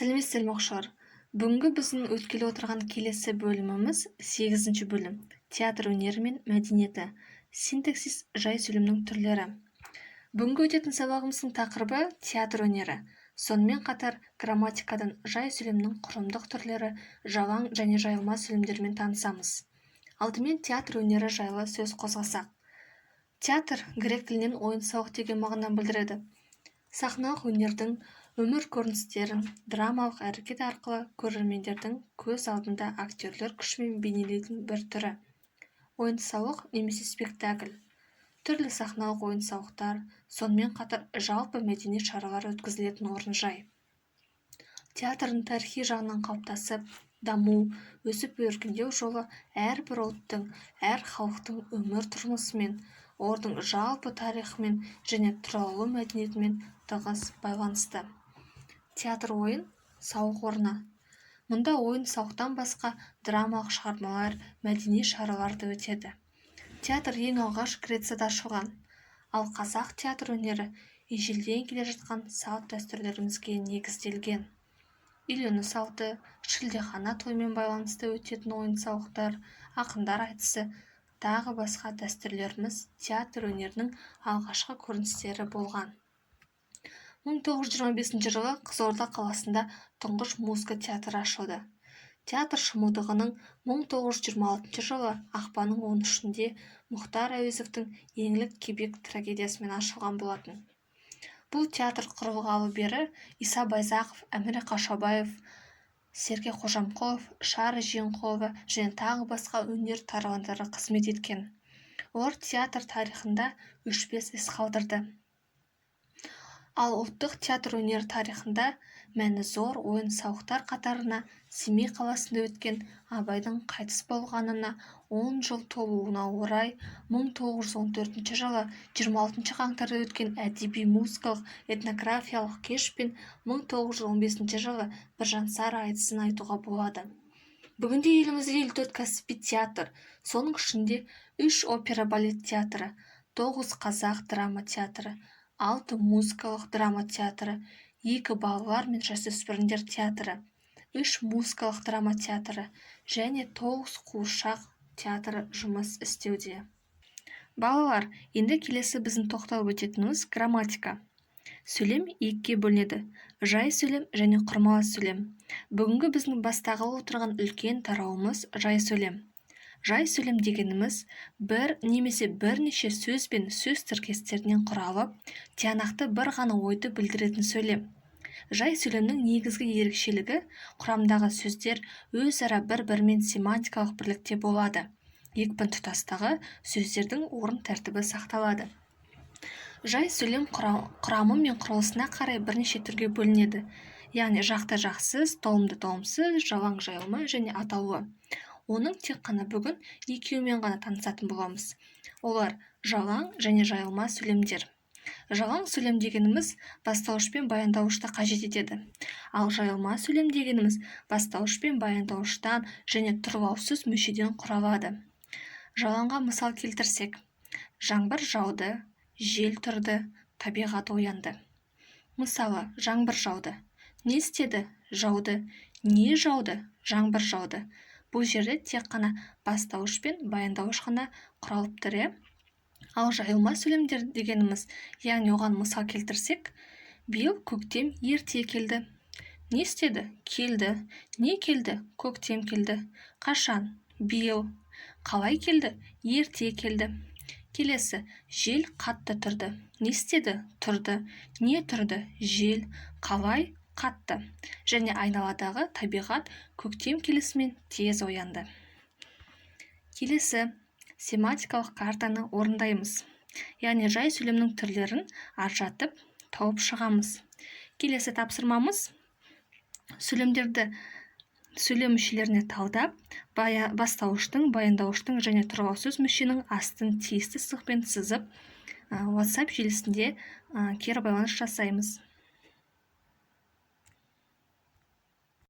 Сәлеметсіздер ме оқушылар? Бүгінгі біздің өткелі отырған келесі бөліміміз 8-ші бөлім. Театр өнері мен мәдениеті. Синтаксис жай сөйлемнің түрлері. Бүгінгі өтетін сабағымыздың тақырыбы театр өнері. Сонымен қатар грамматикадан жай сөйлемнің құрылымдық түрлері, жалаң және жайылма сөйлемдермен танысамыз. Алдымен театр өнері жайлы сөз қозғасақ. Театр грек тілінен ойын-сауық деген мағынаны білдіреді. Сахналық өнердің өмір көріністерін драмалық әрекет арқылы көрермендердің көз алдында актерлер күшімен бейнелейтін бір түрі. Ойын-сауық немесе спектакль. Түрлі сахналық ойын-сауықтар, сонымен қатар жалпы мәдени шаралар өткізілетін орынжай. Театрдың тарихи жағынан қалыптасып, даму, өсіп-өркендеу жолы әрбір ұлттың, әр халықтың өмір тұрмысымен, олардың жалпы тарихымен және туралы мәдениетімен тығыз байланысты. Театр ойын, сауық орны. Мұнда ойын-сауықтан басқа драмалық шығармалар, мәдени шаралар да өтеді. Театр ең алғаш Грецияда ашылған, ал қазақ театр өнері ежелден келе жатқан салт-дәстүрлерімізге негізделген. Үйлену салты, шілдехана тоймен байланысты өтетін ойын-сауықтар, ақындар айтысы, тағы басқа дәстүрлеріміз театр өнерінің алғашқы көріністері болған. 1925 жылы Қызылорда қаласында тұңғыш музыка театры ашылды. Театр шымылдығының 1926 жылы ақпанның 13-інде Мұхтар Әуезовтің Еңлік кебек трагедиясымен ашылған болатын. Бұл театр құрылғалы бері Иса Байзақов, Әміре Қашаубаев, Серке Қожамқұлов, Шара Жиенқұлова және тағы басқа өнер тарауландары қызмет еткен. Олар театр тарихында өшпес із қалдырды. Ал ұлттық театр өнері тарихында мәні зор ойын-сауықтар қатарына Семей қаласында өткен Абайдың қайтыс болғанына 10 жыл толуына орай 1914 жылы 26 қаңтарда өткен әдеби-музыкалық этнографиялық кеш пен 1915 жылы Біржан Сара айтысын айтуға болады. Бүгінде елімізде 54 кәсіби театр, соның ішінде 3 опера-балет театры, 9 қазақ драма театры, 6 музыкалық драма театры, 2 балалар мен жасөспірімдер театры, 3 музыкалық драма театры және 9 қуыршақ театры жұмыс істеуде. Балалар, енді келесі біздің тоқталып өтетініміз грамматика. Сөйлем екіге бөлінеді: жай сөйлем және құрмалы сөйлем. Бүгінгі біздің бастағалы отырған үлкен тарауымыз жай сөйлем. Жай сөйлем дегеніміз бір немесе бірнеше сөз бен сөз тіркестерінен құралып, тиянақты бір ғана ойды білдіретін сөйлем. Жай сөйлемнің негізгі ерекшелігі құрамдағы сөздер өзара бір-бірімен семантикалық бірлікте болады. Екпін тұтастығы, сөздердің орын тәртібі сақталады. Жай сөйлем құрамы мен құрылысына қарай бірнеше түрге бөлінеді. Яғни жақты-жақсыз, толымды-толымсыз, жалаң жайылма және атаулы. Оның тек қана бүгін екеуімен ғана танысатын боламыз. Олар жалаң және жайылма сөйлемдер. Жалаң сөйлем дегеніміз бастауыш пен баяндауышты қажет етеді. Ал жайылма сөйлем дегеніміз бастауыш пен баяндауыштан және тұрлаусыз мүшеден құралады. Жалаңға мысал келтірсек: жаңбыр жауды, жел тұрды, табиғат оянды. Мысалы, жаңбыр жауды. Не істеді? Жауды. Не жауды? Жаңбыр жауды. Бұл жерде тек қана бастауыш пен баяндауыш қана құралып тұр. Ал жайылма сөйлемдер дегеніміз, яғни оған мысал келтірсек: биыл көктем ерте келді. Не істеді? Келді. Не келді? Көктем келді. Қашан? Биыл. Қалай келді? Ерте келді. Келесі: жел қатты тұрды. Не істеді? Тұрды. Не тұрды? Жел. Қалай? Қатты. Және айналадағы табиғат көктем келісімен тез оянды. Келесі: семантикалық картаны орындаймыз. Яғни жай сөйлемнің түрлерін ажыратып тауып шығамыз. Келесі тапсырмамыз: сөйлемдерді сөйлем мүшелеріне талдап, бастауыштың, баяндауыштың және тұрлаусыз мүшенің астын тиісті сызықпен сызып, WhatsApp желісінде кері байланыс жасаймыз.